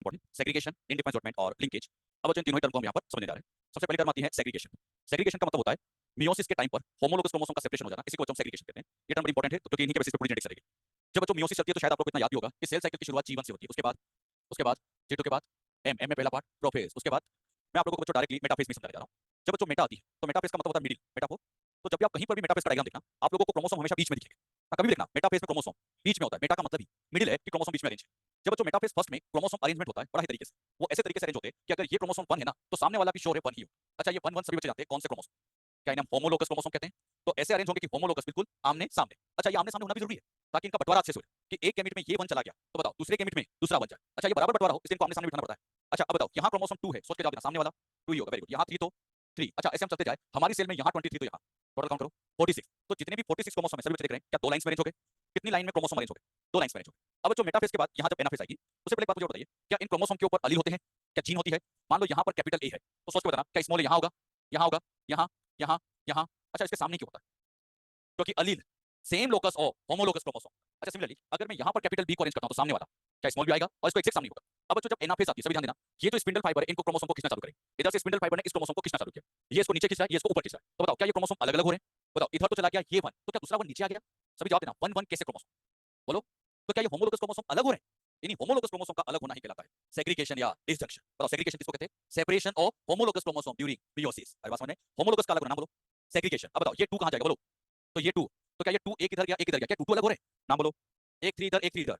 Important, segregation, indifferent assortment और linkage. अब बच्चों इन तीनों ही टर्म को हम यहाँ पर समझने जा रहे हैं। सबसे पहली टर्म आती है सेग्रीगेशन। सेग्रीगेशन का मतलब होता है मियोसिस के टाइम पर होमोलोगस क्रोमोसोम का सेपरेशन हो जाना, इसी को हम सेग्रीगेशन कहते हैं। ये टर्म बड़ी इंपॉर्टेंट है तो क्योंकि इन्हीं के बेसिस पे पूरी जेनेटिक्स रहेगी। जब बच्चों मियोसिस चलती है तो शायद आपको इतना याद भी होगा कि सेल साइकिल की शुरुआत G1 से होती है, उसके बाद G2 के बाद एम में पहला पार्ट प्रोफेज, उसके बाद मैं आप लोगों को बच्चों डायरेक्टली मेटाफेज में समझाने जा रहा हूँ। जब बच्चों मेटा आती है तो मेटाफेज का मतलब होता है मिडिल, मेटाफोर। तो जब भी आप कहीं पर भी मेटाफेज का डायग्राम देखना, आप लोगों को क्रोमोसोम हमेशा बीच में दिखेंगे। कभी भी देखना मेटाफेज में क्रोमोसोम बीच में होता है, मेटा का मतलब ही मिडिल है कि क्रोमोसोम बीच में अरेंज है। जब बच्चों मेटाफेज फर्स्ट में क्रोमोसोम अरेंजमेंट होता है बड़ा ही तरीके से, वो ऐसे तरीके से अरेंज होते हैं कि अगर ये क्रोमोसोम 1 है ना तो सामने वाला भी श्योर है 1 ही हो। अच्छा ये 1 1 सभी बच्चे जानते हैं कौन से क्रोमोसोम, क्या इन्हें होमोलोगस क्रोमोसोम कहते हैं। तो ऐसे अरेंज होंगे कि होमोलोगस बिल्कुल आमने सामने। अच्छा ये आमने सामने होना भी जरूरी है ताकि इनका बंटवारा अच्छे से हो, कि एक गैमेट में ये 1 चला गया तो बताओ दूसरे गैमेट में दूसरा 1 जाए। अच्छा ये बराबर बंटवारा हो इसलिए इनको आमने सामने बिठाना पड़ता है। अच्छा अब बताओ यहाँ क्रोमोसोम 2 है, सोच के जवाब देना, सामने वाला 2 ही होगा, वेरी गुड। यहाँ 3 तो 3। अच्छा ऐसे हम चलते जाए, हमारी सेल में यहाँ 23 तो यहाँ टोटल काउंट करो 46। तो जितने भी 46 क्रोमोसोम है सभी बच्चे देख रहे हैं क्या 2 लाइंस में अरेंज हो गए? कितनी लाइन में क्रोमोसोम अरेंज हो गए? 2 लाइंस में अरेंज हो गए। अब जो मेटाफेज के बाद यहाँ जब एनाफेज आएगी उससे पहले एक बात मुझे बताइए, क्या इन क्रोमोसोम के ऊपर एलील होते हैं? क्या जीन होती है? मान लो यहाँ पर कैपिटल ए है तो सोच के बताना क्या स्मॉल यहाँ होगा, यहाँ होगा, यहाँ, यहाँ, यहाँ। अच्छा इसके सामने क्यों होता है? क्योंकि allele same locus of homologous chromosome. अच्छा सिमिलरली अगर मैं यहाँ पर कैपिटल बी को अरेंज करता हूँ तो सामने वाला क्या स्मॉल भी आएगा और इसको एग्जैक्ट सामने होगा। अब बच्चों जब एनाफेज आती है सभी ध्यान देना, ये जो स्पिंडल फाइबर है इनको क्रोमोसोम को खींचना चालू करें। इधर से स्पिंडल फाइबर ने इस क्रोमोसोम को खींचना चालू किया, ये इसको नीचे खींच रहा है, ये इसको ऊपर खींच रहा है। तो बताओ क्या ये क्रोमोसोम अलग अलग हो रहे हैं? बताओ इधर तो चला गया ये 1 तो क्या दूसरा 1 नीचे आ गया? सभी जवाब देना 1 1 कैसे क्रोमोसोम? बोलो। तो क्या ये होमोलोगस क्रोमोसोम अलग हो रहे हैं? इन्हीं होमोलोगस क्रोमोसोम का अलग होना ही कहलाता है सेग्रीगेशन या डिसजंक्शन। बताओ सेग्रीगेशन किसको कहते हैं? Separation of homologous chromosome during meiosis. अरे बात समझ में? होमोलोगस का अलग होना बोलो, सेग्रीगेशन। अब बताओ ये 2 कहां जाएगा बोलो? तो ये 2, तो क्या ये 2 एक इधर गया एक इधर गया, क्या 2 2 अलग हो रहे हैं? नाम बोलो। एक 3 इधर एक 3 इधर।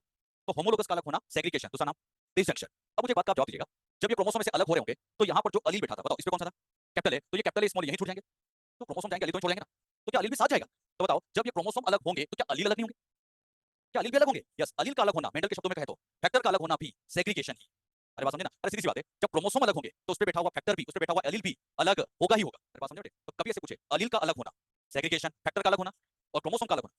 तो होमोलोगस का अलग होना सेग्रीगेशन, दूसरा नाम डिसजंक्शन। अब मुझे एक बात का आप जवाब दीजिएगा, जब ये क्रोमोसोम में से अलग हो रहे होंगे तो यहाँ पर जो अलील बैठा था बताओ इस पे कौन सा था? कैपिटल है, तो ये कैपिटल स्मॉल यहीं छूट जाएंगे, तो क्रोमोसोम जाएंगे अलील तो छोड़ जाएंगे ना, तो क्या अलील भी साथ जाएगा? तो बताओ जब ये क्रोमोसोम अलग होंगे तो क्या अलील अलग नहीं होंगे? क्या अलील भी अलग होंगे? यस, अलील का अलग होना मेंडल के शब्दों में कहे तो फैक्टर का अलग होना भी सेग्रीगेशन ही। अरे बात समझे ना? अरे सीधी सी बात है, जब क्रोमोसोम अलग होंगे तो उस पे बैठा हुआ फैक्टर भी, उस पे बैठा हुआ एलील भी अलग होगा ही होगा। अरे बात समझे बेटे? तो कभी ऐसे पूछे अलील का अलग होना सेग्रीगेशन, फैक्टर का अलग होना और क्रोमोसोम का अलग होना।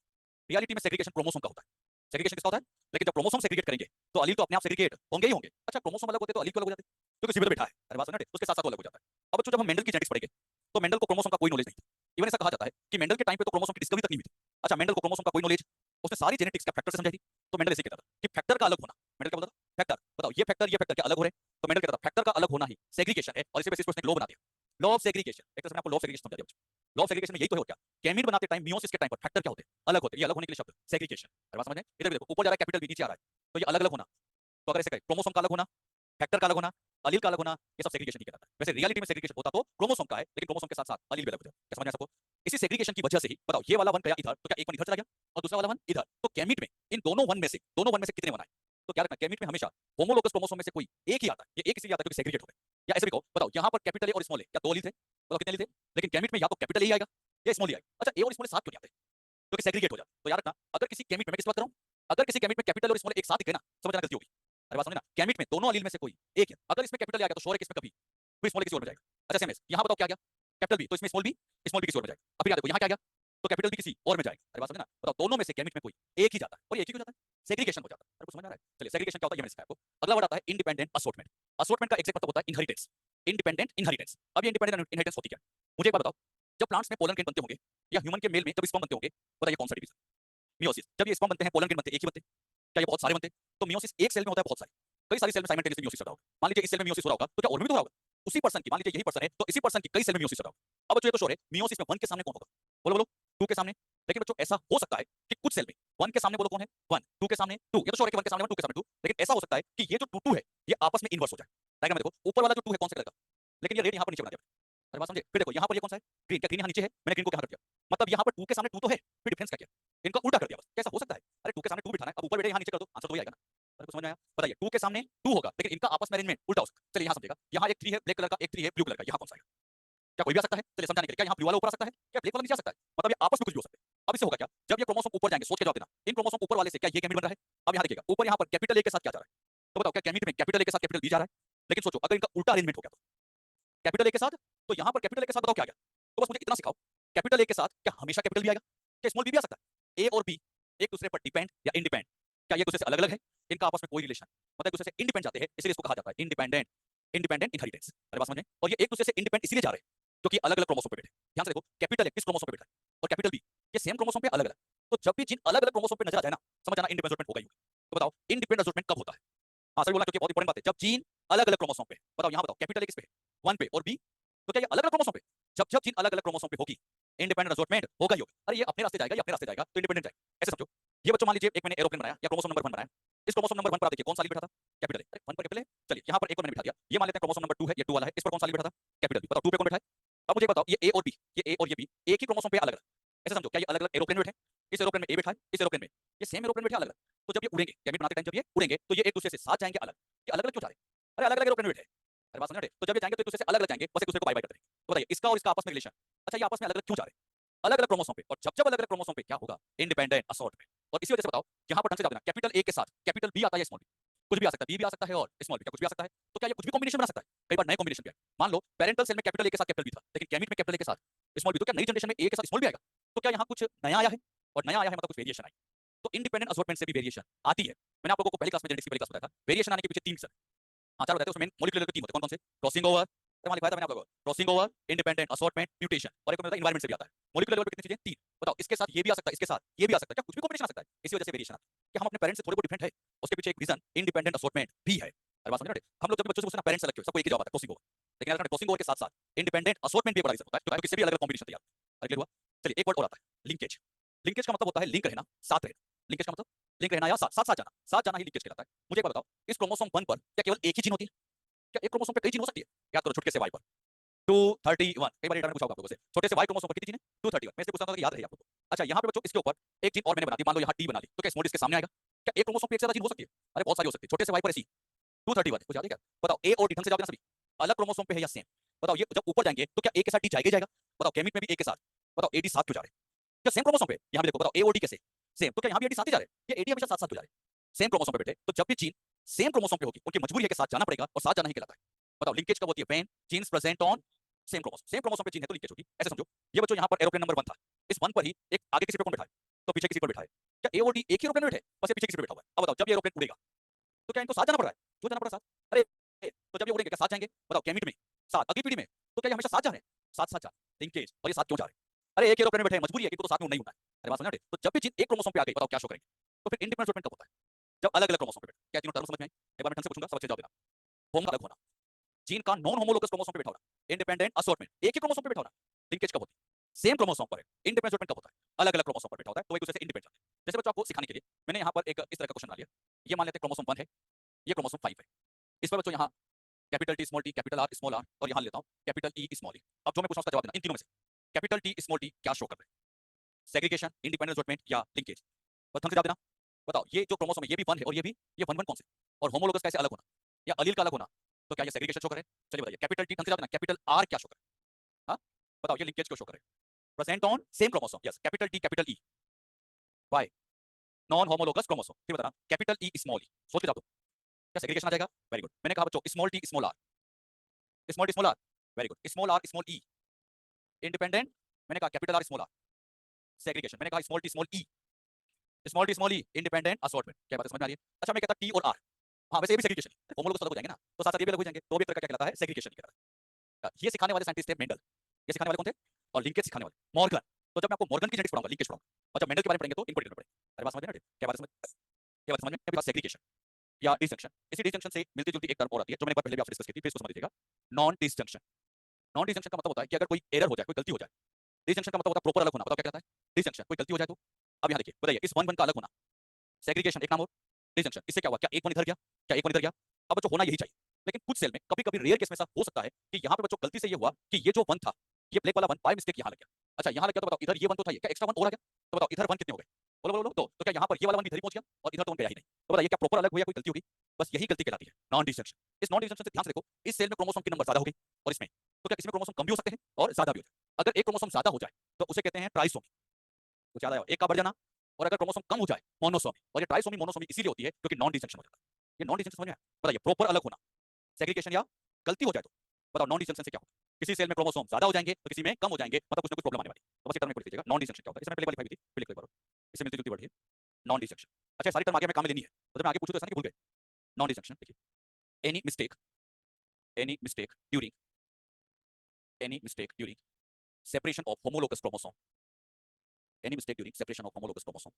रियलिटी में सेग्रीगेशन क्रोमोसोम का होता है, सेग्रीगेशन किसका होता है? लेकिन जब क्रोमोसोम सेग्रीगेट करेंगे तो अलील तो अपने आप सेग्रीगेट होंगे ही होंगे। अच्छा क्रोमोसोम अलग होते तो अलील क्यों अलग हो जाते? क्योंकि उसी पे तो बैठा है। अरे बात समझे बेटे? उसके साथ साथ वो अलग हो जाता है। अब बच्चों जब हम मेंडल की जेनेटिक्स पढ़ेंगे तो मेंडल को क्रोमोसोम का कोई नॉलेज नहीं था। इवन ऐसा कहा जाता है कि मेंडल के टाइम पे तो क्रोमोसोम की डिस्कवरी तक नहीं हुई थी। अच्छा मेंडल को क्रोमोसोम का कोई नॉलेज, उसने सारी जेनेटिक्स क्या फैक्टर से समझाई थी। तो मेंडल ऐसे कहता था कि फैक्टर का अलग होना, मेंडल क्या बोलता था? फैक्टर। बताओ ये फैक्टर क्या अलग हो रहे हैं? तो मेंडल कहता था फैक्टर का अलग होना ही सेग्रीगेशन है और इसी बेसिस पे उसने लॉ बना दिया, लॉ ऑफ सेग्रीगेशन। एक तरह से मैं आपको लॉ ऑफ सेग्रीगेशन समझा दिया बच्चों। लॉ ऑफ सेग्रीगेशन में यही तो है और क्या, गैमीट बनाते टाइम मियोसिस के टाइम पर फैक्टर क्या होते हैं? अलग होते हैं। ये अलग होने के लिए शब्द सेग्रीगेशन। अरे बात समझ में? इधर भी देखो ऊपर जा रहा है कैपिटल बी, नीचे आ रहा है, तो ये अलग अलग होना। तो अगर ऐसे कहें क्रोमोसोम का अलग होना, फैक्टर का अलग होना, अलील का अलग होना, ये सब सेग्रीगेशन ही कहलाता है। वैसे रियलिटी में सेग्रीगेशन होता तो क्रोमोसोम का है, लेकिन क्रोमोसोम के साथ साथ अलील भी अलग हो जाता है। क्या समझ में आया सबको? इसी सेग्रीगेशन की वजह से ही बताओ ये वाला 1 गया इधर तो क्या एक 1 इधर चला गया और दूसरा वाला 1 इधर, तो गैमीट में इन दोनों 1 में से कितने 1 आए? तो क्या रखना, गैमीट में हमेशा होमोलोगस क्रोमोसोम में से कोई एक ही आता है। ये एक इसलिए आता है क्योंकि सेग्रीगेट हो गए। या ऐसे भी कहो, बताओ यहाँ पर कैपिटल ए और स्मॉल ए, क्या 2 अलील थे? बताओ कितने अलील थे? लेकिन गैमीट में या तो कैपिटल ए आएगा या स्मॉल ए आएगा। अच्छा ए और स्मॉल ए साथ क्यों नहीं आते? क्योंकि सेग्रीगेट हो जाता। तो याद रखना अगर किसी गैमीट में, मैं किस बात कर रहा हूँ, अगर किसी गैमीट में कैपिटल और स्मॉल एक साथ दिख गए ना, समझ जाना गलती होगी। अरे बात समझे ना? गैमीट में दोनों अलील में से कोई एक है, अगर इसमें कैपिटल आ गया तो श्योर है कि इसमें कभी कोई स्मॉल किसी और में जाएगा। अच्छा सेम है, यहाँ बताओ क्या गया? कैपिटल बी, तो इसमें स्मॉल बी किसी और में जाएगा। अब याद देखो यहाँ क्या गया? तो कैपिटल बी किसी और में जाएगा। अरे बात समझे ना? बताओ दोनों में से गैमीट में कोई एक ही जाता है और एक ही क्यों जाता है? सेग्रीगेशन हो जाता है। अरे कुछ समझ आ रहा है? चलिए सेग्रीगेशन क्या होता है ये मैंने सिखाया आपको। अगला वर्ड आता है इंडिपेंडेंट असॉर्टमेंट। असॉर्टमेंट का एग्जैक्ट मतलब होता है इनहेरिटेंस, इंडिपेंडेंट इनहेरिटेंस। अब ये इंडिपेंडेंट इनहेरिटेंस होती क्या है? मुझे एक बात बताओ, जब प्लांट्स में पोलन ग्रेन बनते होंगे या ह्यूमन के मेल में जब स्पर्म बनते होंगे, बताइए कौन सा डिवीजन? मियोसिस। जब ये स्पर्म बनते हैं पोलन ग्रेन बनते हैं, एक ही बनते हैं? क्या ये बहुत सारे बनते हैं? तो मियोसिस एक सेल में होता है बहुत सारे, कई सारी सेल में साइमल्टेनियसली मियोसिस हो रहा होगा। मान लीजिए इस सेल में मियोसिस हो रहा होगा तो क्या और भी तो हो रहा होगा? उसी पर्सन की, मान लीजिए यही पर्सन है तो इसी पर्सन की कई सेल में मियोसिस हो रहा होगा। अब बच्चों ये तो श्योर है मियोसिस में 1 के सामने कौन होगा? बोलो बोलो। 2 के सामने। लेकिन बच्चों ऐसा हो सकता है कि कुछ सेल में 1 के सामने बोलो कौन है? 1, 2 के सामने 2। ये तो श्योर है कि 1 के सामने 1, 2 के सामने 2। लेकिन ऐसा हो सकता है कि ये जो 2 2 है ये आपस में इन्वर्स हो जाए। डायग्राम में देखो ऊपर वाला जो 2 है कौन से कलर का, लेकिन ये रेड यहाँ पर नीचे बना दिया। अरे बात समझे? फिर देखो यहाँ पर ये कौन सा है? ग्रीन। क्या ग्रीन यहाँ नीचे है? मैंने ग्रीन को यहाँ कर दिया, मतलब यहाँ पर 2 के सामने 2 तो है, फिर डिफरेंस क्या किया? इनका उल्टा कर दिया बस। कैसा हो सकता है? अरे 2 के सामने 2 बिठाना है, अब ऊपर बैठे यहाँ नीचे कर दो, आंसर तो वही आएगा ना। अरे कुछ समझ में आया? बताइए 2 के सामने 2 होगा लेकिन इनका आपस में अरेंजमेंट उल्टा हो सकता है। चलिए यहाँ समझेगा, यहाँ एक 3 है ब्लैक कलर का, एक 3 है ब्लू कलर का, यहाँ कौन सा आएगा? क्या कोई भी आ सकता है? चलिए समझाने के लिए, क्या यहाँ ब्लू वाला ऊपर आ सकता है? क्या ब्लैक वाला नीचे आ सकता है? मतलब ये आपस में कुछ भी हो सकता है। अब इससे होगा क्या, जब ये क्रोमोसोम ऊपर जाएंगे, सोच के जवाब देना, इन क्रोमोसोम ऊपर वाले से क्या ये गैमीट बन रहा है? अब यहाँ देखिएगा ऊपर यहाँ पर कैपिटल ए के साथ क्या जा रहा है? तो बताओ क्या गैमीट में कैपिटल ए के साथ कैपिटल बी जा रहा है? लेकिन सोचो अगर इनका उल्टा अरेंजमेंट हो गया तो कैपिटल ए के साथ, तो यहाँ पर कैपिटल ए के साथ बताओ क्या आ गया? तो बस मुझे इतना सिखाओ, कैपिटल ए के साथ क्या हमेशा कैपिटल बी आएगा? क्या स्मॉल बी भी आ सकता है? ए और बी एक दूसरे पर डिपेंड या इंडिपेंड, क्या ये एक दूसरे से अलग अलग है? इनका आपस में कोई रिलेशन, मतलब एक दूसरे से इंडिपेंड जाते हैं, इसलिए इसको कहा जाता है इंडिपेंडेंट इनहेरिटेंस। अरे बात समझ में? और ये एक दूसरे से इंडिपेंड इसलिए जा रहे हैं क्योंकि अलग अलग क्रोमोसोम पे बैठे। ध्यान से देखो कैपिटल ए किस क्रोमोसोम पे बैठा है और कैपिटल बी ये सेम क्रोमोसोम पे अलग अलग। तो जब भी जिन अलग अलग क्रोमोसोम पे नजर आ जाए ना, समझ जाना इंडिपेंडेंट असॉर्टमेंट होगा ही होगा। तो बताओ इंडिपेंडेंट असॉर्टमेंट कब होता है? हाँ सही बोला, क्योंकि बहुत इंपॉर्टेंट बात है। जब जीन अलग अलग क्रोमोसोम पे, बताओ यहाँ बताओ कैपिटल ए किस पे है, 1 पे, और बी, तो क्या ये अलग अलग क्रोमोसोम पे? जब जब जीन अलग अलग क्रोमोसोम पे होगी, इंडिपेंडेंट असॉर्टमेंट होगा ही होगा। अरे ये अपने रास्ते जाएगा, ये अपने रास्ते जाएगा, तो इंडिपेंडेंट जाएगा। ऐसे समझो, ये बच्चों मान लीजिए एक मैंने एरोप्लेन बनाया या क्रोमोसोम नंबर 1 बनाया। इस क्रोमोसोम नंबर 1 पर आप देखिए कौन सा लीड बैठा था, कैपिटल ए। 1 पर कैपिटल ए, चलिए यहाँ पर एक को मैंने बिठा दिया। ये मान लेते हैं क्रोमोसोम नंबर 2 है, ये 2 वाला है, इस पर कौन सा लीड बैठा था, कैपिटल बी। बताओ 2 पे कौन बैठा है? अब मुझे बताओ, ये ए और बी, ये ए और ये बी एक ही क्रोमोसोम पे अलग अलग, ऐसे समझो, क्या ये अलग अलग एरोप्लेन में बैठे? इस एरोप्लेन में ए बैठा है, इस एरोप्लेन में ये सेम एरोप्लेन बैठे अलग अलग। तो जब ये उड़ेंगे, गैमेट बनाते टाइम जब ये उड़ेंगे, तो ये एक दूसरे से साथ जाएंगे अलग। ये अलग अलग क्यों जा रहे हैं? अरे अलग अलग एरोप्लेन में बैठे हैं। अरे बात समझ रहे? तो जब ये जाएंगे तो एक दूसरे से अलग अलग जाएंगे, बस एक दूसरे को बाय बाय करते रहेंगे। तो बताइए इसका और इसका आपस में रिलेशन, अच्छा ये आपस में अलग अलग क्यों जा रहे हैं? अलग अलग क्रोमोसोम पे, और जब जब अलग अलग क्रोमोसोम पे क्या होगा, इंडिपेंडेंट असॉर्टमेंट। और इसी वजह से बताओ, यहाँ पर ढंग से जाओ देना, कैपिटल ए के साथ कैपिटल बी आता है या स्मॉल बी? कुछ भी आ सकता है, बी भी आ सकता है और स्मॉल बी, क्या कुछ भी आ सकता है? तो क्या ये कुछ भी कॉम्बिनेशन बना सकता है? कई बार नए कॉम्बिनेशन भी है। मान लो पेरेंटल सेल में कैपिटल ए के साथ कैपिटल बी था, लेकिन गैमीट में कैपिटल ए के साथ स्मॉल बी, तो क्या नई जनरेशन में ए के साथ स्मॉल बी आएगा? तो क्या यहाँ कुछ नया आया है? और नया आया है मतलब कुछ वेरिएशन आई। तो इंडिपेंडेंट असॉर्टमेंट से भी वेरिएशन आती है। मैंने आप लोगों को पहली क्लास में जेनेटिक्स की पहली क्लास में बताया था, वेरिएशन आने के पीछे 3 रीजन। हाँ 4 बताते हैं, उसमें मॉलिक्यूलर लेवल के 3 होते हैं। कौन कौन से? क्रॉसिंग ओवर, वहां लिखवाया था मैंने आप लोगों को, crossing over, independent assortment, mutation, और एक होता है एनवायरनमेंट से भी आता है। मॉलिक्यूलर लेवल पे कितनी चीजें? 3। बताओ इसके साथ ये भी आ सकता है, इसके साथ ये भी आ सकता है, क्या कुछ भी कॉम्बिनेशन आ सकता है? इसी वजह से वेरिएशन आता है। क्या हम अपने पेरेंट्स से थोड़े बहुत डिफरेंट है? उसके पीछे एक रीजन इंडिपेंडेंट असॉर्टमेंट भी है। अरे बात समझ रहे? हम लोग जब भी बच्चों से पूछते हैं ना पेरेंट्स अलग क्यों, सबको एक ही जवाब आता है, क्रॉसिंग ओवर। लेकिन अगर क्रॉसिंग ओवर के साथ साथ इंडिपेंडेंट असॉर्टमेंट भी एक बड़ा रीजन होता है, क्योंकि इससे भी अलग अलग कॉम्बिनेशन तैयार होता है। क्लियर हुआ? चलिए एक वर्ड और आता है, लिंकेज। लिंकेज का मतलब होता है लिंक रहना, साथ रहना। लिंकेज का मतलब लिंक रहना या साथ साथ साथ जाना, साथ जाना ही लिंकेज कहलाता है। मुझे एक बात बताओ, इस क्रोमोसोम 1 पर क्या केवल एक ही जीन होती है? क्या एक क्रोमोसोम पे कई जीन हो सकती है? याद करो छुटके से वाई पर 231, कई बार इंटरव्यू में पूछा होगा आप लोगों से, छोटे से वाई क्रोमोसोम पर कितनी जीन है? 231। मैं इसलिए पूछता हूं कि याद रहे आप लोगों को। अच्छा यहाँ पे बच्चों इसके ऊपर एक जीन और मैंने बना दी, मान लो यहाँ टी बना ली, तो क्या स्मॉल इसके सामने आएगा? क्या एक क्रोमोसोम पे एक से ज्यादा जीन हो सकती है? अरे बहुत सारी हो सकती है, छोटे से वाई पर ऐसी 231 कुछ याद है क्या? बताओ ए और डी ढंग से जाओगे ना सभी, अलग क्रोमोसोम पे है या सेम? बताओ ये जब ऊपर जाएंगे तो क्या ए के साथ डी जाएगा ही जाएगा? बताओ गैमीट में भी ए के साथ, बताओ एडी साथ क्यों जा रहे हैं? क्या सेम क्रोमोसोम पे? यहाँ भी देखो, बताओ ए और डी कैसे सेम, तो क्या यहाँ भी एडी साथ ही जा रहे हैं? ये एडी हमेशा साथ साथ क्यों जा रहे हैं? सेम क्रोमोसोम पे बैठे, तो जब भी जीन सेम क्रोमोसोम पे होगी, उनकी मजबूरी है कि साथ जाना पड़ेगा, और साथ जाना ही कहलाता है। बताओ लिंकेज कब होती है? When genes present on same chromosome. Same chromosome पे जीन है तो लिंकेज होगी। ऐसे समझो, ये बच्चों यहाँ पर एरोप्लेन नंबर 1 था, इस 1 पर ही एक आगे किसी पे कौन बैठा है, तो पीछे किसी पर बैठा है। क्या ए और डी एक ही एरोप्लेन में बैठे? बस ये पीछे किसी पे बैठा हुआ है। अब बताओ जब ये एरोप्लेन उड़ेगा तो क्या इनको साथ जाना पड़ रहा है? क्यों जाना पड़ रहा है साथ? अरे तो जब ये उड़ेंगे क्या साथ जाएंगे? बताओ गैमीट में साथ, अगली पीढ़ी में तो क्या ये हमेशा साथ जा रहे हैं? साथ साथ जा रहे हैं, लिंकेज। और ये साथ क्यों जा रहे हैं? अरे एक एरोप्लेन में बैठे हैं, मजबूरी है कि इनको तो साथ में उड़ना ही उड़ना है। अरे बात समझ रहे? तो जब भी जीन एक क्रोमोसोम पे आ गई, बताओ क्या शो करेंगे? तो फिर इंडिपेंडेंट स्टेटमेंट कब होता है? जब अलग अलग क्रोमोसोम पे बैठे। क्या तीनों टर्म समझ में आई? एक बार मैं ढंग से पूछूंगा, सब अच्छे जवाब देना। होम का अलग होना, जीन का नॉन होमोलोगस क्रोमोसोम पे बैठा होना, इंडिपेंडेंट असॉर्टमेंट एक ही क्रोमोसोम पे बैठा होना, लिंकेज कब होती है? सेम क्रोमोसोम पर है। इंडिपेंडेंट असॉर्टमेंट कब होता है? अलग अलग क्रोमोसोम पर बैठा होता है, तो एक दूसरे से इंडिपेंडेंट जाते हैं। जैसे बच्चों आपको सिखाने के लिए मैंने यहाँ पर एक इस तरह का क्वेश्चन बना लिया। ये मान लेते हैं क्रोमोसोम 1 है, ये क्रोमोसोम 5 है। इस पर बच्चों यहाँ capital T small T, capital R small R, और यहाँ लेता हूँ कैपिटल ई स्मॉल ई। अब जो मैं पूछूं उसका जवाब देना, इन तीनों में से कैपिटल टी स्मॉल टी क्या शो कर रहे हैं? सेग्रीगेशन, इंडिपेंडेंट असॉर्टमेंट या लिंकेज? बस ढंग से जवाब देना। बताओ ये जो क्रोमोसोम है ये भी 1 है और ये भी, ये 1 1 कौन से? और होमोलोगस कैसे अलग होना या अलील का अलग होना, तो क्या ये सेग्रीगेशन शो करे? चलिए बताइए कैपिटल टी ढंग से जवाब देना, कैपिटल आर क्या शो करे? हाँ बताओ ये लिंकेज क्यों शो करे? Present on same chromosome, yes, capital T capital E, why non homologous chromosome. फिर बताना कैपिटल ई स्मॉल ई, सोच के जवाब दो। क्या सेग्रीगेशन आ जाएगा? Very good. मैंने कहा बच्चों small T small are, small T small R, very good. Small are small E, independent, मैंने कहा capital R small R, segregation, मैंने कहा स्मॉल टी स्मॉल ई, small T small E, independent assortment. क्या बात है समझ में आ रही है? अच्छा मैं कहता टी और आर, हाँ वैसे ये भी सेग्रीगेशन है, होमोलोगस अलग हो जाएंगे ना, तो साथ साथ ये भी अलग हो जाएंगे, तो भी एक तरह का क्या कहलाता है? सेग्रीगेशन ही कहलाता है। ये सिखाने वाले साइंटिस्ट थे मेंडल। ये सिखाने वाले कौन थे? और लिंकेज सिखाने वाले मॉर्गन। तो जब मैं आपको मॉर्गन की जेनेटिक्स पढ़ाऊंगा, लिंकेज पढ़ाऊंगा, और जब मेंडल के बारे में पढ़ेंगे तो इनको डिटेल में पढ़ेंगे। अरे बात समझ में आ रही है? क्या बात समझ, क्या बात समझ में? मेरे पास सेग्रीगेशन या डिसजंक्शन, इसी डिसजंक्शन से मिलती जुलती एक टर्म और आती है जो मैंने एक बार पहले भी आपसे डिस्कस की थी, फिर इसको समझ लीजिएगा। Non disjunction. नॉन डिसजंक्शन का मतलब होता है कि अगर कोई एरर हो जाए, कोई गलती हो जाए। डिसजंक्शन का मतलब होता है प्रॉपर अलग होना। बताओ क्या कहता है डिसजंक्शन? कोई गलती हो जाए तो। अब यहाँ देखिए बताइए, इस 1 1 का अलग होना सेग्रीगेशन एक नाम, और डिसजंक्शन इससे क्या हुआ? क्या एक 1 इधर गया? क्या एक 1 इधर गया? अब बच्चों होना यही चाहिए, लेकिन कुछ सेल में कभी कभी रेयर केस में ऐसा हो सकता है कि यहाँ पे बच्चों गलती से ये हुआ कि ये जो 1 था, ये ब्लैक वाला 1 बाय मिस्टेक यहाँ लग गया। अच्छा यहाँ लग गया तो बताओ इधर ये 1 तो था, ये क्या एक्स्ट्रा 1 और आ गया? तो बताओ इधर 1 कितने हो गए? बोलो बोलो बोलो, तो क्या यहाँ पर ये वाला 1 भी इधर ही पहुंच गया और इधर तो 1 गया ही नहीं? तो बताइए क्या प्रॉपर अलग हुआ या कोई गलती होगी? बस यही गलती कहलाती है नॉन डिसजंक्शन। इस नॉन डिसजंक्शन से ध्यान से देखो, इस सेल में क्रोमोसोम की नंबर ज्यादा हो गई, और इसमें तो क्या इसमें क्रोमोसोम कम भी हो सकते हैं और ज्यादा भी हो जाए। अगर एक क्रोमोसोम ज्यादा हो जाए तो उसे कहते हैं ट्राइसोमी, तो ज्यादा एक का बढ़ जाना। और अगर क्रोमोसोम कम हो जाए मोनोसोमी, और ये ट्राइसोमी मोनोसोमी इसीलिए होती है क्योंकि नॉन डिसजंक्शन हो जाता है। ये नॉन डिसजंक्शन समझ में आया? बताइए प्रॉपर अलग होना, सेग्रीगेशन या गलती हो जाए तो। बताओ नॉन डिसजंक्शन से क्या होगा? किसी सेल में क्रोमोसोम ज्यादा हो जाएंगे तो किसी में कम हो जाएंगे, मतलब कुछ ना कुछ प्रॉब्लम आने वाली है। तो बस ये टर्म में पढ़ लीजिएगा नॉन डिसजंक्शन क्या होता है। इसमें पहले वाली लिखाई थी, फिर लिख लो एक बार, इससे मिलती जुलती वर्ड है नॉन डिसजंक्शन। अच्छा सारी टर्म आगे में काम में लेनी है, तो जब मैं आगे पूछूं तो ऐसा नहीं कि भूल गए। नॉन डिसजंक्शन देखिए, any mistake, any mistake during, any mistake during separation of homologous chromosome, any mistake during separation of homologous chromosome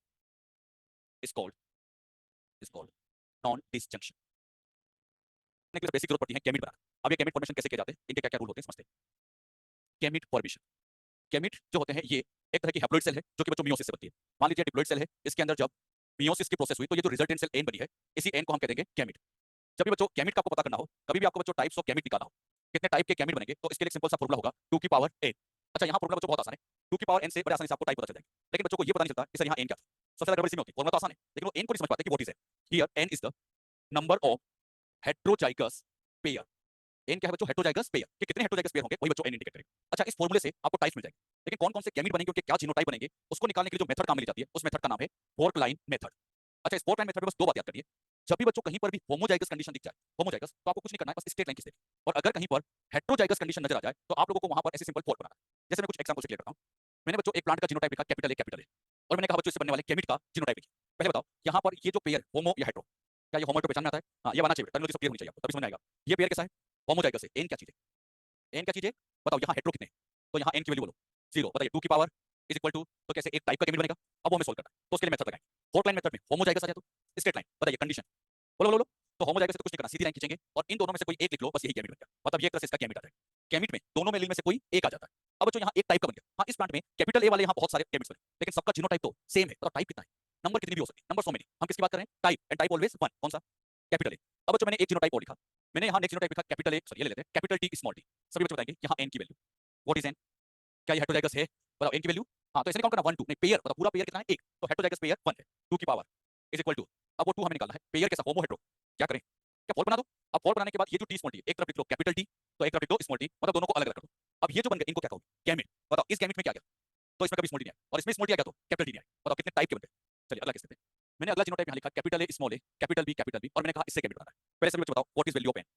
is called non disjunction. लिखने के लिए बेसिक जरूरत पड़ती है गैमेट बनाना। अब ये गैमेट फॉर्मेशन कैसे किया जाते हैं, इनके क्या क्या रूल होते हैं समझते हैं। गैमेट फॉर्मेशन, गैमेट जो होते हैं ये एक तरह की हैप्लॉइड सेल है जो कि बच्चों मियोसिस से बनती है। मान लीजिए डिप्लॉइड सेल है, इसके अंदर जब मियोसिस की प्रोसेस हुई तो ये जो रिजल्टेंट सेल एन बनी है, इसी एन को हम कह देंगे गैमेट। जब भी बच्चों गैमेट का आपको पता करना हो, कभी भी आपको बच्चों टाइप्स ऑफ गैमेट निकालना हो, कितने टाइप के गैमेट बनेंगे, तो इसके लिए सिंपल सा फॉर्मूला होगा 2 की पावर n। अच्छा यहाँ फॉर्मूला बच्चों बहुत आसान है, 2 की पावर n से बड़े आसानी से आपको टाइप पता चल जाएगा, लेकिन बच्चों को ये पता नहीं चलता कि सर यहाँ n क्या था। सबसे ज्यादा गड़बड़ इसी में होती है, फॉर्मूला तो आसान है लेकिन वो n को नहीं समझ पाते कि व्हाट इज है। Here n is the number of heterozygous pair. n क्या है बच्चों, हेट्रोजाइगस पेयर, कि कितने हेट्रोजाइगस पेयर होंगे वही बच्चों n इंडिकेट करेगा। अच्छा इस फॉर्मूले से आपको टाइप्स मिल जाएंगे, लेकिन कौन कौन से गैमेट बनेंगे, उनके क्या जीनोटाइप बनेंगे, उसको निकालने के लिए जो मेथड काम में ली जाती है उस मेथड का नाम है फोर्क लाइन मेथड। अच्छा इस फोर्क लाइन मेथड में बस दो बात याद करिए, जब भी बच्चों कहीं पर भी होमोजाइगस कंडीशन दिख जाए, होमोजाइगस, तो आपको कुछ नहीं करना है, बस स्ट्रेट लाइन खींच देनी। और अगर कहीं पर हेट्रोजाइगस कंडीशन नजर आ जाए तो आप लोगों को वहां पर ऐसे सिंपल फोर्क बनाना है। जैसे मैं कुछ एग्जांपल से क्लियर करता हूं। मैंने बच्चों एक प्लांट का जीनोटाइप लिखा कैपिटल ए, और मैंने कहा बच्चों इससे बनने वाले गैमेट का जीनोटाइप लिखिए। पहले बताओ यहाँ पर ये जो पेयर होमो या हेट्रो, क्या ये होमो हेट्रो पहचान में आता है? हाँ ये आना चाहिए, टर्मिनोलॉजी सब क्लियर होनी चाहिए आपको, तभी समझ में आएगा। ये पेयर कैसा है, होमोजाइगस है। एन क्या चीज है, एन क्या चीज है बताओ। यहाँ हेट्रो कितने हैं? तो यहाँ एन की वैल्यू बोलो 0, बताइए 2 की पावर इज इक्वल टू, तो कैसे एक टाइप का गैमेट बनेगा। अब वो हमें सोल्व करना है, तो उसके लिए मेथड लगाएंगे। फोर्थ लाइन मेथड में होमोजाइगस आ जाए तो स्ट्रेट लाइन, बताइए कंडीशन, बोलो बोलो बोलो। तो होमोजाइगस से तो कुछ नहीं करना, सीधी लाइन खींचेंगे और इन दोनों में से कोई एक लिख लो, बस यही गैमेट बन गया। मतलब ये एक तरह से इसका गैमेट आ जाएगा। गैमेट में दोनों में से कोई एक आ जाता है। अब बच्चों यहाँ एक टाइप का बन गया। हाँ इस प्लांट में कैपिटल ए वाले यहाँ बहुत सारे गैमेट्स बने, लेकिन सबका जीनोटाइप तो सेम है। तो टाइप कितना है, नंबर कितनी भी हो सकती है, नंबर सो मेनी। हम किसकी बात कर रहे हैं, type, and type always one. कौन सा, कैपिटल ए। अब बच्चों मैंने एक जीनोटाइप और लिखा, मैंने यहाँ नेक्स्ट जीनोटाइप लिखा कैपिटल ए, सॉरी ये ले लेते हैं कैपिटल टी स्मॉल टी। सभी बच्चों बताएंगे यहाँ एन की वैल्यू, व्हाट इज एन, क्या ये हेट्रोजाइगस है, बताओ एन की वैल्यू। हाँ तो ऐसे काउंट करना 1 2, नहीं पेयर, बताओ पूरा पेयर कितना है, एक, तो हेट्रोजाइगस पेयर 1 है, 2 की पावर इज इक्वल टू। अब वो 2 हमें निकालना है, पेयर कैसा, होमो हेट्रो। क्या करें, क्या फॉल्ट बना दो। अब फॉल्ट बनाने के बाद ये जो टी स्मॉल टी, एक तरफ लिख लो कैपिटल टी, तो एक तरफ लिख दो स्मॉल टी, मतलब दोनों को अलग अलग कर दो। अब ये जो बन गया इनको क्या कहोगे, गैमेट। बताओ इस गैमेट में क्या गया, तो इसमें कभी स्मॉल टी नहीं आया, और इसमें स्मॉल टी आ गया तो कैपिटल टी नहीं आया। बताओ कितने टाइप के बनते हैं। चलिए अगला केस लेते हैं। मैंने अगला जीनोटाइप यहाँ लिखा capital A small A, capital B, और मैंने कहा इससे गैमेट बनाना है। पहले सभी बच्चे बताओ what is value of N,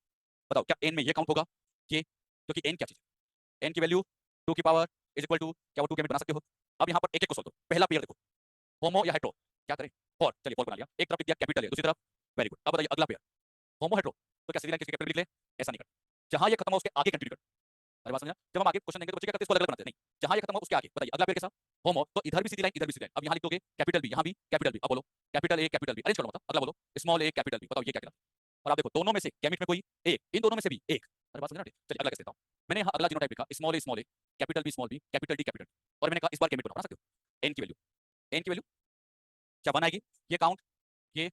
बताओ क्या एन में ये काउंट होगा ये, क्योंकि एन क्या चीज है, एन की वैल्यू 2 की पावर इज इक्वल टू, क्या वो 2 गैमेट बना सकते हो। अब यहाँ पर एक एक को सोल्व करो। पहला पेयर देखो, होमो या हेट्रो, क्या करें, फॉर, चलिए फॉर बना लिया, एक तरफ लिख दिया कैपिटल है, दूसरी तरफ, वेरी गुड। अब बताइए अगला पेयर होमो हेट्रो, तो क्या सीधी लाइन किसके कैपिटल लिख ले, ऐसा नहीं करना, जहां ये खत्म हो उसके आगे कंटिन्यू कर। अरे बात समझा, जब हम आगे क्वेश्चन देंगे तो बच्चे क्या करते हैं, इसको अलग अलग बनाते हैं, नहीं, जहां ये खत्म हो उसके आगे, बताइए अगला पेयर कैसा, होमो, तो इधर भी सीधी लाइन इधर भी सीधी लाइन। अब यहाँ लिख दोगे कैपिटल बी, यहाँ भी कैपिटल बी। अब बोलो capital A capital B, arrange करो, मतलब अगला बोलो स्मॉल ए कैपिटल बी, बताओ ये क्या कहलाता है। और आप देखो दोनों में से गैमेट में कोई एक, इन दोनों में से भी एक। अरे बात समझना, चलिए अगला कैसे देता हूं। मैंने यहाँ अगला जीनोटाइप लिखा स्मॉल ए capital B small b capital D capital, और मैंने कहा इस बार गैमेट बना सकते हो। एन की वैल्यू, एन की वैल्यू क्या बनाएगी, ये काउंट, ये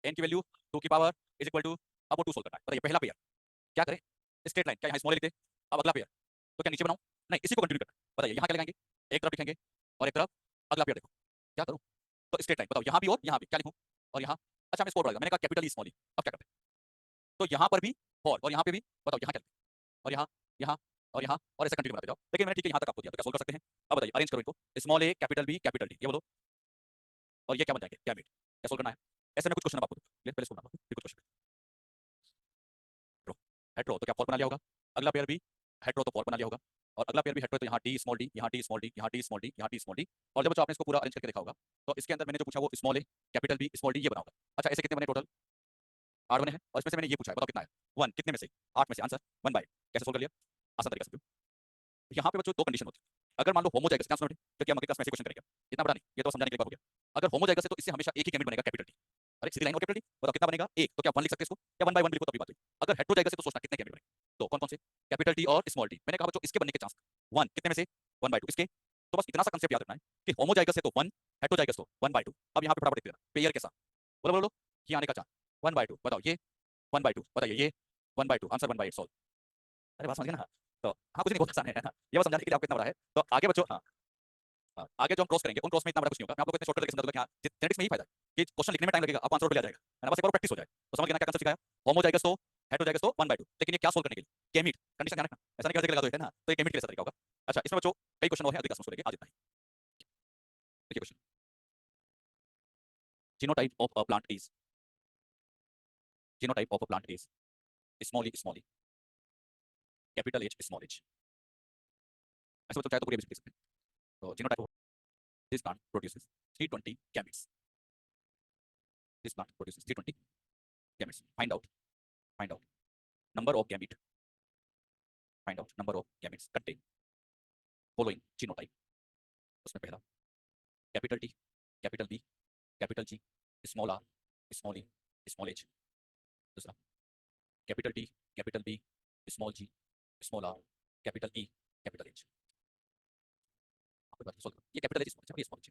एन की वैल्यू 2 की पावर इज इक्वल टू, अब वो 2 सोल्व करना है। बताइए पहला पेयर क्या करें, स्ट्रेट लाइन, क्या यहाँ स्मॉल लिखते। अब अगला पेयर, तो क्या नीचे बनाऊं, नहीं इसी को कंटिन्यू करना है। बताइए यहाँ क्या लगाएंगे, एक तरफ लिखेंगे और एक तरफ अगला पेयर। देखो क्या करूं, तो स्ट्रेट लाइन, बताओ यहाँ भी और यहाँ भी क्या लिखूं, और यहाँ, अच्छा मैं इसको और बढ़ा, मैंने कहा कैपिटल ई स्मॉल ई। अब क्या करते हैं, तो यहाँ पर भी और यहाँ पे भी, बताओ यहाँ क्या लिखें? और यहाँ और यहाँ, और ऐसे कंटिन्यू बनाते जाओ। लेकिन मैंने ठीक है यहाँ तक आपको दिया, तो क्या सोल्व कर सकते हैं। अब बताइए अरेंज करो इनको, स्मॉल ए कैपिटल बी कैपिटल डी, ये बोलो, और ये क्या बन जाएंगे गैमेट, क्या सोल्व करना है। ऐसे में कुछ क्वेश्चन आपको पहले इसको बना लो, फिर कुछ क्वेश्चन। हेट्रो तो क्या फॉर बना लिया होगा, अगला पेयर भी हेट्रो तो फॉर बना लिया होगा, और अगला पेयर भी हेट्रो, तो यहाँ टी स्मॉल डी, यहाँ टी स्मॉल डी, यहाँ टी स्मॉल डी, यहाँ टी स्मॉल डी। और जब बच्चों आपने इसको पूरा अरेंज करके देखा होगा, तो इसके अंदर मैंने जो पूछा वो स्मॉल ए कैपिटल बी स्मॉल डी ये बना होगा। अच्छा ऐसे कितने बने टोटल, 8 बने हैं, और इसमें से मैंने ये पूछा है, बताओ कितना है, 1, कितने में से, 8 में से, आंसर 1 बाय, कैसे सोल्व कर लिया, आसान तरीका से। यहाँ पे बच्चों दो कंडीशन होती है। अगर मान लो होमोजाइगस, ध्यान सुनो बेटे, क्योंकि हम अगली क्लास में ऐसे क्वेश्चन करेंगे, इतना बड़ा नहीं, ये तो समझाने के लिए बात हो गया। अगर होमोजाइगस है तो इससे हमेशा एक ही गैमेट बनेगा कैपिटल टी। अरे सीधी लाइन और कैपिटल टी, बताओ कितना बनेगा, एक, तो क्या 1 लिख सकते हैं इसको, या 1 बाय 1 लिखो तभी बात हुई। अगर हेट्रोजाइगस है तो सोचना कितने गैमेट बनेंगे, तो कौन कौन से, कैपिटल टी और स्मॉल टी। मैंने कहा बच्चों इसके बनने के चांस 1, कितने में से, 1 बाय 2 इसके। तो बस इतना सा कंसेप्ट याद रखना है कि होमोजाइगस है तो 1, हेट्रोजाइगस तो 1 बाय 2। अब यहाँ पे फटाफट देखते रहना, पेयर कैसा, बोलो बोलो, ये आने का चांस 1 बाय 2, बताओ ये 1 बाय 2, बताइए ये 1 बाय 2, आंसर 1 बाय 8 सॉल्व। अरे बात समझ गए ना। तो हाँ कुछ नहीं, बहुत आसान है ना, ये बस समझाने के लिए आपको इतना बड़ा है। तो आगे बच्चों, हाँ हाँ, आगे जो हम क्रॉस करेंगे उन क्रॉस में इतना बड़ा कुछ नहीं होगा। मैं आप लोगों को इतने शॉर्ट करके समझा दूंगा कि हाँ जेनेटिक्स में ही फायदा है कि क्वेश्चन लिखने में टाइम लगेगा, आपको आंसर पे आ जाएगा, है ना, बस एक बार प्रैक्टिस हो जाए तो समझ लेना क्या कंसेप्ट सिखाया। होमोजाइगस तो हेटेरोजाइगस तो 1 बाय 2, लेकिन ये क्या सोल्व करने के लिए, गैमीट कंडीशन ध्यान रखना, ऐसा नहीं कर लगा दो है ना, तो ये गैमीट के लिए तरीका होगा। अच्छा इसमें बच्चों कई क्वेश्चन और हैं, अगली क्लास में उसको लेके आज इतना ही। देखिए question, genotype of a plant is, genotype of a plant is small E capital H small H. ऐसे बच्चों चाहे तो पूरी एबीसी लिख सकते हैं। तो genotype of this plant produces 320 gametes, this plant produces 320 gametes, find out number of gamete, find out number of gametes contain following genotype। उसमें पहला capital T capital B capital G small are small E small h. दूसरा capital T, capital B, small g, small are, capital E, capital H. ये capital H small, ये small h.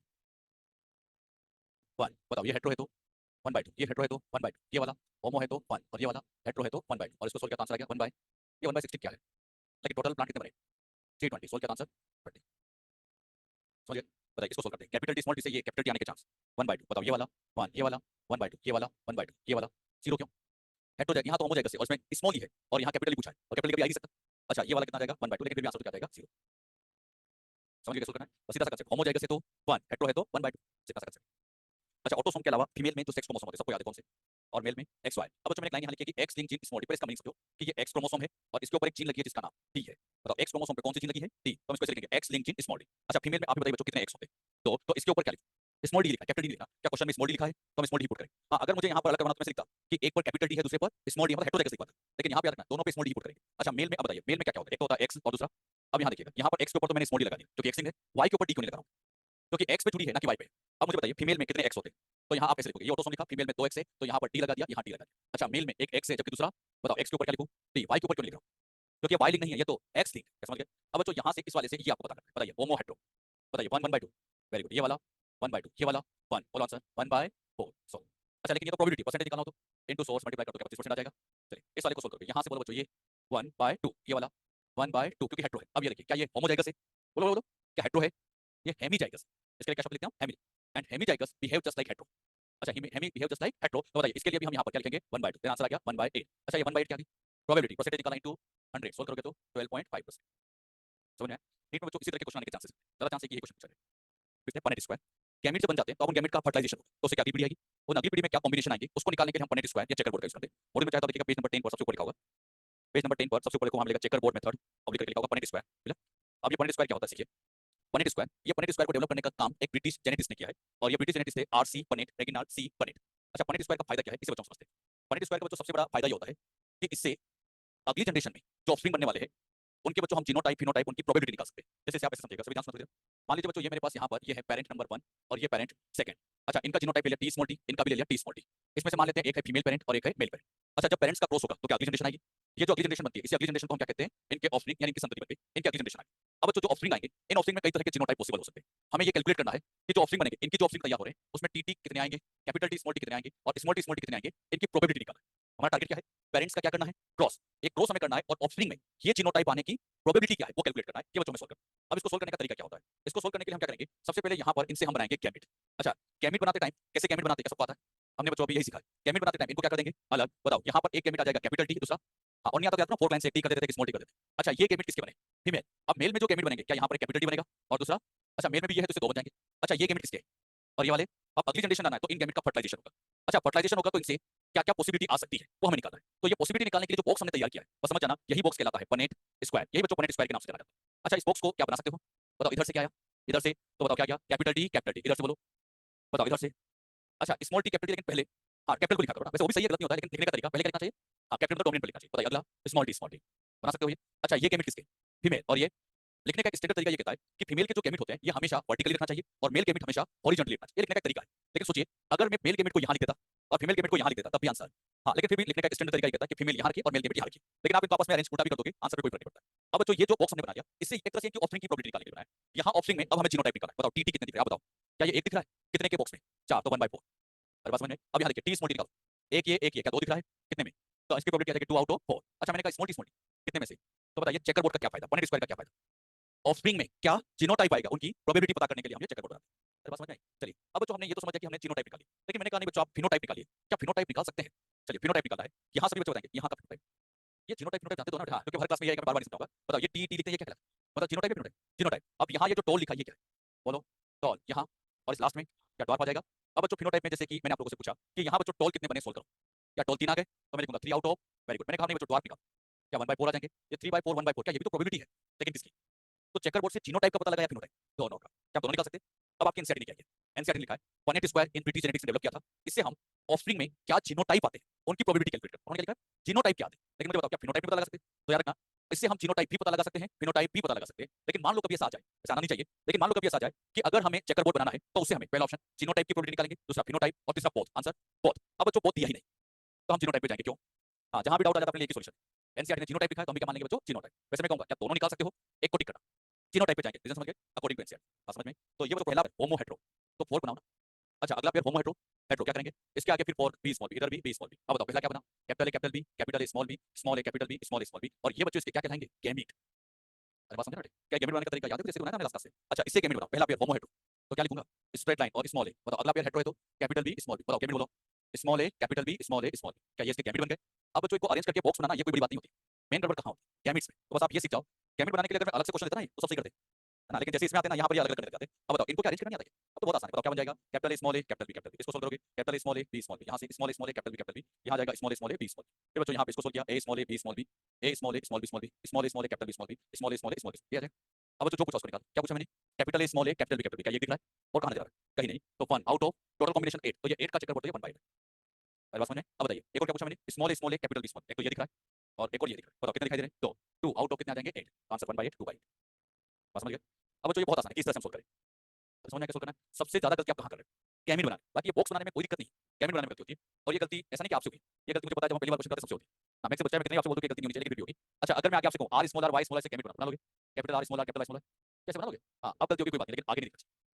One, बताओ ये hetero है तो 1/2, ये hetero है तो 1/2, ये वाला होमो है तो 1, और ये वाला हेट्रो है तो 1/2, और इसको सोल्व किया तो आंसर आ गया 1 बाय, ये 1/16 क्या है, लेकिन टोटल प्लांट कितने बने, 320, सोल्व किया तो आंसर 20। समझ गए? बताइए इसको सोल्व करते हैं, कैपिटल टी स्मॉल टी से ये कैपिटल टी आने के चांस 1/2, बताओ ये वाला 1, ये वाला 1/2, ये वाला 1/2, ये वाला 0 क्यों, हेट्रो जाएगा यहाँ तो होमो जाएगा, और इसमें स्मॉल ही है और यहाँ कैपिटल ही पूछा है, और कैपिटल कभी आ ही नहीं सकता। अच्छा ये वाला कितना जाएगा 1/2, लेकिन फिर भी आंसर तो क्या जाएगा 0। समझ गए कैसे करना है, बस सीधा सा कंसेप्ट, होमो जाएगा से तो 1, हेट्रो है तो 1/2, सीधा सा कंसेप्ट। अच्छा ऑटोसोम के अलावा फीमेल में जो सेक्स क्रोमोसोम होते हैं सबको याद है कौन से, और मेल में एक्स वाई। अब जो मैंने लाइन यहाँ लिखी है कि x link gene small D, पर इसका मीनिंग समझो कि ये एक्स क्रोमोसोम है और इसके ऊपर एक जीन लगी है जिसका नाम टी है। बताओ एक्स क्रोमोसोम पे कौन सी जीन लगी है, टी, तो हम इसको ऐसे लिखेंगे x link gene small D. अच्छा फीमेल में आप बताइए बच्चों कितने एक्स होते हैं, तो इसके ऊपर क्या लिखा, स्मॉल डी लिखा, कैपिटल डी लिखा, क्या क्वेश्चन में स्मॉल डी लिखा है तो हम स्मॉल डी पुट करेंगे। हाँ अगर मुझे यहाँ पर अलग करवाना तो मैं लिखता कि एक पर कैपिटल डी है दूसरे पर स्मॉल डी, मतलब हेटेरोजाइगस लिखा था, लेकिन यहाँ पे याद रखना दोनों पे स्मॉल डी पुट करेंगे। अच्छा मेल में अब बताइए मेल में क्या क्या होता है, एक तो होता है एक्स और दूसरा, अब यहाँ देखिएगा यहाँ पर एक्स के ऊपर तो मैंने स्मॉल डी लगा दिया क्योंकि एक्स है, वाई के ऊपर डी क्यों नहीं लगा रहा हूँ, क्योंकि एक्स पे जुड़ी है ना कि वाई पे। अब मुझे बताइए फीमेल में कितने एक्स होते हैं, तो यहाँ आप ऐसे लिखोगे, ये ऑटोसोम लिखा, फीमेल में 2 एक्स है तो यहाँ पर डी लगा दिया, यहाँ डी लगा दिया। अच्छा मेल में एक एक्स है जबकि दूसरा, बताओ एक्स के ऊपर क्या लिखूं, डी, वाई के ऊपर क्यों लिख रहा हूँ, क्योंकि वाई लिंक नहीं है, ये तो एक्स लिंक है, समझ गए। अब बच्चों यहाँ से इस वाले से ये आपको बताना है, बताइए होमो हेट्रो, बताइए 1 1/2, वेरी गुड, ये वाला 1/2, ये वाला 1, बोलो आंसर 1/4, सो अच्छा लेकिन ये तो प्रोबेबिलिटी परसेंटेज निकालना हो तो इनटू सोर्स मल्टीप्लाई कर दो, क्या 25% आ जाएगा। चलिए इस वाले को सोल्व करो, यहाँ से बोलो बच्चों ये 1/2, ये वाला 1/2 क्योंकि हेट्रो है। अब ये देखिए क्या ये होमोजाइगस है, बोलो बोलो क्या हेट्रो है, ये हेमीजाइगस, इसके लिए क्या शब्द लिखते हैं हम, hemi, and hemizygous behave just like hetero. अच्छा hemi behave just like hetero, तो बताइए इसके लिए भी हम यहाँ पर क्या लिखेंगे 1/2, देन आंसर आ गया 1/8। अच्छा ये 1/8 क्या थी, प्रोबेबिलिटी परसेंटेज निकालना इनटू 100, सोल्व करोगे तो 12.5%। समझ में आया, नीट में बच्चों इसी तरह के क्वेश्चन आने के चांसेस है, ज्यादा चांस है कि ये क्वेश्चन पूछा जाए। फिर पनेट स्क्वायर, गैमेट से बन जाते हैं तो अपन गैमेट का फर्टिलाइजेशन होगा, तो उससे क्या अगली पीढ़ी आएगी, वो अगली पीढ़ी में क्या कॉम्बिनेशन आएंगे उसको निकालने के लिए हम पनेट स्क्वायर या चेकर बोर्ड का यूज करते हैं। मॉडल में चाहे तो देखिएगा पेज नंबर 10 पर सबसे ऊपर लिखा होगा, पेज नंबर 10 पर सबसे ऊपर को हम लिखा चेकर बोर्ड मेथड, अब लिखा होगा पनेट स्क्वायर, मिला। अब ये पनेट स्क्वायर क्या होता है सीखिए, पनेट स्क्वायर, ये पनेट स्क्वायर को डेवलप करने का काम एक ब्रिटिश जेनेटिस्ट ने किया है, और ये ब्रिटिश जेनेटिस्ट थे आर.सी. पनेट, रेगिनाल्ड सी. पनेट। अच्छा पनेट स्क्वायर का फायदा क्या है इसे बच्चों समझते हैं। पनेट स्क्वायर का बच्चों सबसे बड़ा फायदा ये होता है कि इससे अगली जनरेशन में जो ऑफस्प्रिंग बनने वाले हैं उनके बच्चों हम जीनोटाइप फिनोटाइप उनकी प्रोबेबिलिटी निकाल सकते हैं। जैसे आप ऐसे समझिएगा, सभी ध्यान से समझिएगा, मान लीजिए बच्चों ये मेरे पास यहाँ पर ये है पेरेंट नंबर 1 और ये पेरेंट सेकंड। अच्छा इनका जीनोटाइप ले लिया टी स्मॉल टी, इनका भी ले लिया टी स्मॉल टी, इसमें से मान लेते हैं एक है फीमेल पेरेंट और एक है मेल पेरेंट। अच्छा जब पेरेंट्स का क्रॉस होगा तो क्या अगली जनरेशन आएगी, ये जो अगली जनरेशन बनती है इसी अगली जनरेशन को हम क्या कहते हैं, इनके ऑफस्प्रिंग यानी इनकी संतति बन गई, इनकी अगली जनरेशन आएगी। अब जो ऑफस्प्रिंग आएंगे इन ऑफस्प्रिंग में कई तरह के जीनोटाइप पॉसिबल हो सकते हैं, हमें ये कैलकुलेट करना है कि जो ऑफस्प्रिंग बनेंगे इनकी जो ऑफस्प्रिंग तैयार हो रहे हैं उसमें टी टी कितने आएंगे, कैपिटल टी स्मॉल टी कितने आएंगे और स्मॉल टी कितने आएंगे, इनकी प्रोबेबिलिटी निकालना है। हमारा टारगेट क्या है, पेरेंट्स का क्या करना है क्रॉस, एक क्रॉस हमें करना है और ऑफस्प्रिंग में ये जीनोटाइप आने की प्रोबेबिलिटी क्या है वो कैलकुलेट करना है, ये बच्चों में सोल्व करना है। अब इसको सोल्व करने का तरीका क्या होता है, इसको सोल्व करने के लिए हम क्या करेंगे, सबसे पहले यहाँ पर इनसे हम बनाएंगे गैमेट। अच्छा गैमेट बनाते टाइम कैसे गैमेट बनाते हैं सबको आता है, हमने बच्चों अभी यही सीखा है। गैमेट बनाते टाइम इनको क्या कर देंगे अलग, बताओ यहाँ पर एक गैमेट आ जाएगा कैपिटल टी, दूसरा हाँ, और नहीं आता तो 4 लाइन से टी कर देते थे, स्मॉल टी कर देते। अच्छा ये गैमेट किसके बने, फीमेल। अब मेल में जो गैमेट बनेंगे क्या यहाँ पर कैपिटल टी बनेगा और दूसरा, अच्छा मेल में भी ये है तो इसे 2 बन जाएंगे। अच्छा ये गैमेट किसके हैं और ये वाले, अब अगली जनरेशन आना है तो इन गैमेट का फर्टिलाइजेशन होगा। अच्छा फर्टिलाइजेशन होगा तो इनसे क्या क्या पॉसिबिलिटी आ सकती है वो हमें निकालना है। तो ये पॉसिबिलिटी निकालने के लिए जो बॉक्स हमने तैयार किया है बस समझ जाना यही बॉक्स कहलाता है पनेट स्क्वायर, यही बच्चों पनेट स्क्वायर के नाम से जाना जाता है। अच्छा इस बॉक्स को क्या बना सकते हो, बताओ इधर से क्या आया, इधर से तो बताओ क्या गया कैपिटल टी, इधर से बोलो बताओ इधर से। अच्छा स्मॉल टी कैपिटल टी, लेकिन पहले हाँ कैपिटल को लिखा करो ना, वैसे वो भी सही है गलत नहीं होता है, लेकिन लिखने का तरीका पहले क्या लिखना चाहिए, हाँ कैपिटल तो डोमिनेंट पर लिखना चाहिए। बताइए अगला स्मॉल टी बना सकते हो ये। अच्छा ये गैमेट किसके, फीमेल, और ये लिखने का एक स्टैंडर्ड तरीका ये कहता है कि फीमेल के जो गैमेट होते हैं ये हमेशा वर्टिकली लिखना चाहिए और मेल गैमेट हमेशा हॉरिजॉन्टली लिखना चाहिए, ये लिखने का एक तरीका है। लेकिन सोचिए अगर मैं मेल गैमेट को यहाँ लिख देता और फीमेल गैमेट को यहाँ लिख देता तब भी आंसर, हाँ लेकिन फिर भी लिखने का एक स्टैंडर्ड तरीका ये कहता है कि फीमेल यहाँ रखिए और मेल गैमेट यहाँ रखिए, लेकिन आप इनको आपस में अरेंज उल्टा भी कर दोगे आंसर पे कोई फर्क नहीं पड़ता। अब बच्चों ये जो बॉक्स हमने बना लिया इससे एक तरह से इनकी ऑफरिंग की प्रोबेबिलिटी निकालने के लिए बनाया है। यहाँ ऑफरिंग में अब हमें जीनोटाइप निकालना है, बताओ टी कितने दिख रहा है, आप बताओ क्या ये एक दिख रहा है, कितने के बॉक्स में 4 तो 1/4, अरे बात समझ में। अब यहाँ देखिए टी स्मॉल टी निकालो, एक ये क्या 2 दिख रहा है कितने में, तो इसकी प्रोबेबिलिटी आ जाएगी 2 आउट ऑफ 4। अच्छा मैंने कहा स्मॉल टी कितने में से, तो बताइए चेकर बोर्ड का क्या फायदा, पनेट स्क्वायर का क्या फायदा, ऑफस्प्रिंग में क्या जीनोटाइप आएगा उनकी प्रोबेबिलिटी पता करने के लिए हम ये चेकर बोर्ड बनाते हैं। अरे बात समझ में आई, चलिए अब बच्चों हमने ये तो समझ लिया कि हमने जीनोटाइप निकाली, लेकिन मैंने कहा नहीं बच्चों आप फिनोटाइप निकालिए, क्या फिनोटाइप निकाल सकते हैं, चलिए फिनोटाइप निकालना है, यहाँ सभी बच्चे बताएंगे यहाँ का फिनोटाइप, ये जीनोटाइप फिनोटाइप जानते हो ना, हाँ क्योंकि हर क्लास में ये बार बार इसमें होगा। बताओ ये टी टी लिखते हैं ये क्या कहलाता है, मतलब जीनोटाइप फिनोटाइप, जीनोटाइप। अब यहाँ ये जो टोल लिखा है ये क्या है, बोलो टोल यहाँ, और इस लास्ट में क्या ड्वार्फ आ जाएगा। अब बच्चों फिनोटाइप में जैसे कि मैंने आप लोगों से पूछा कि यहाँ बच्चों टोल कितने बने सोल्व करो, क्या टोल 3 आ गए तो मैं लिखूंगा 3 आउट ऑफ, वेरी गुड। मैंने कहा नहीं बच्चों ड्वार्फ निकाल, क्या 1/4 आ जाएंगे, ये 3/4 1/4, क्या ये भी तो प्रोबेबिलिटी है लेकिन किसकी, तो चेकर बोर्ड से जीनोटाइप का पता लगाया फिनोटाइप दोनों का, क्या दोनों निकाल सकते हैं। अब आपकी एनसीईआरटी लिखा है, एनसीईआरटी लिखा है Punnett square in British genetics ने डेवलप किया था, इससे हम ऑफस्प्रिंग में क्या जीनोटाइप आते हैं उनकी प्रोबेबिलिटी कैलकुलेट करते हैं। उन्होंने क्या लिखा है जीनोटाइप क्या आते हैं, लेकिन मुझे बताओ क्या फिनोटाइप भी पता लगा सकते हैं, तो याद रखना इससे हम जीनोटाइप भी पता लगा सकते हैं फिनोटाइप भी पता लगा सकते हैं। लेकिन मान लो कभी ऐसा आ जाए, ऐसा आना नहीं चाहिए, लेकिन मान लो कभी ऐसा आ जाए कि अगर हमें चेकर बोर्ड बनाना है तो उससे हमें पहला ऑप्शन जीनोटाइप की प्रोबेबिलिटी निकालेंगे, दूसरा फिनोटाइप और तीसरा बोथ आंसर बोथ। अब बच्चों बोथ दिया ही नहीं तो हम जीनोटाइप पे जाएंगे, क्यों, हाँ, जहां भी डाउट आ जाता है अपने लिए एक ही सॉल्यूशन। एनसीईआरटी ने जीनोटाइप लिखा है तो हम भी क्या मान लेंगे बच्चों जीनोटाइप। वैसे मैं कहूंगा क्या दोनों निकाल सकते हो, एक को टिक करना, जीनोटाइप पे जाएंगे, रीजन समझ गए, अकॉर्डिंग टू एनसीईआरटी, बात समझ में। तो ये बच्चों पहला होमो हेट्रो, तो फोर बनाओ ना। अच्छा, अगला पेयर होमो हेट्रो, हेट्रो क्या करेंगे, इसके आगे फिर फॉर बी स्मॉल बी, इधर भी बी स्मॉल बी। अब बताओ पहला क्या बना, capital A capital B, capital A small B, small A capital B, small A small B, और ये बच्चों इसके क्या कहलाएंगे, गैमीट। अरे बात समझ रहे हो, क्या गैमीट बनाने का तरीका याद है, जैसे बनाया था मैंने लास्ट क्लास से। अच्छा, इससे गैमीट बनाओ, पहला पेयर होमो हेट्रो, तो क्या लिखूंगा, स्ट्रेट लाइन और स्मॉल ए। बताओ अगला पेयर हेट्रो है तो कैपिटल बी स्मॉल बी, बताओ गैमीट बोलो, स्मॉल ए कैपिटल बी स्मॉल ए स्मॉल बी, क्या ये इसके गैमीट बन गए। अब बच्चों इनको अरेंज करके बॉक्स बनाना ये कोई बड़ी बात नहीं होती, मेन गड़बड़ कहाँ होती है, गैमीट्स में। तो बस आप ये सीख जाओ, गैमीट बनाने के लिए अगर मैं अलग से क्वेश्चन देता ना तो सब सही करते है ना, लेकिन जैसे इसमें आते हैं ना यहाँ पर ये अलग अलग करके जाते हैं। अब बताओ इनको क्या अरेंज करना नहीं आता है, अब तो बहुत आसान है, बताओ क्या बन जाएगा, capital A small A capital B capital B, इसको सोल्व करोगे, capital A small A B small B, यहाँ से स्मॉल ए कैपिटल बी यहाँ जाएगा स्मॉल ए बी स्मॉल। फिर बच्चों यहाँ पे इसको सोल्व किया, A small A B small b, A small A small B small B, small A capital B small B, small A small b, ये आ जाएगा। अब बच्चों जो पूछा उसको निकाल, क्या पूछा मैंने, capital A small A capital B, क्या ये दिख रहा है, और कहाँ जा रहा है, कहीं नहीं, तो 1 आउट ऑफ टोटल कॉम्बिनेशन 8, तो ये 8 का चक्कर पड़ता है 1/8। पहली बात समझ में। अब बताइए एक और क्या पूछा मैंने, स्मॉल ए कैपिटल बी स्मॉल, एक तो ये दिख रहा है और एक और ये दिख रहा है, बताओ कितने दिखाई दे रहे हैं, तो 2 आउट ऑफ कितने आ जाएंगे 8, आंसर 1/8 2/8। बात समझ गए। अब बच्चों ये बहुत आसान है, किस तरह से हम सोल्व करें, तो समझना कैसे सोल्व करना है। सबसे ज्यादा गलती आप कहाँ कर रहे हो, कैमिन बनाने, बाकी ये बॉक्स बनाने में कोई दिक्कत नहीं, कैमिन बनाने में गलती होती है। और ये गलती ऐसा नहीं कि आपसे होगी, ये गलती मुझे पता है जब हम पहली बार क्वेश्चन करते हैं सबसे होती है। हाँ, मैं से बच्चा मैं कितने आपसे बोल दूं कि गलती नहीं होनी चाहिए लेकिन फिर भी होगी। अच्छा, अगर मैं आगे आपसे कहूं R small R Y small से कैमिन बना लोगे, capital R small are capital I small कैसे बना लोगे। हाँ, अब गलती होगी कोई बात नहीं, लेकिन आगे नहीं दिक्कत।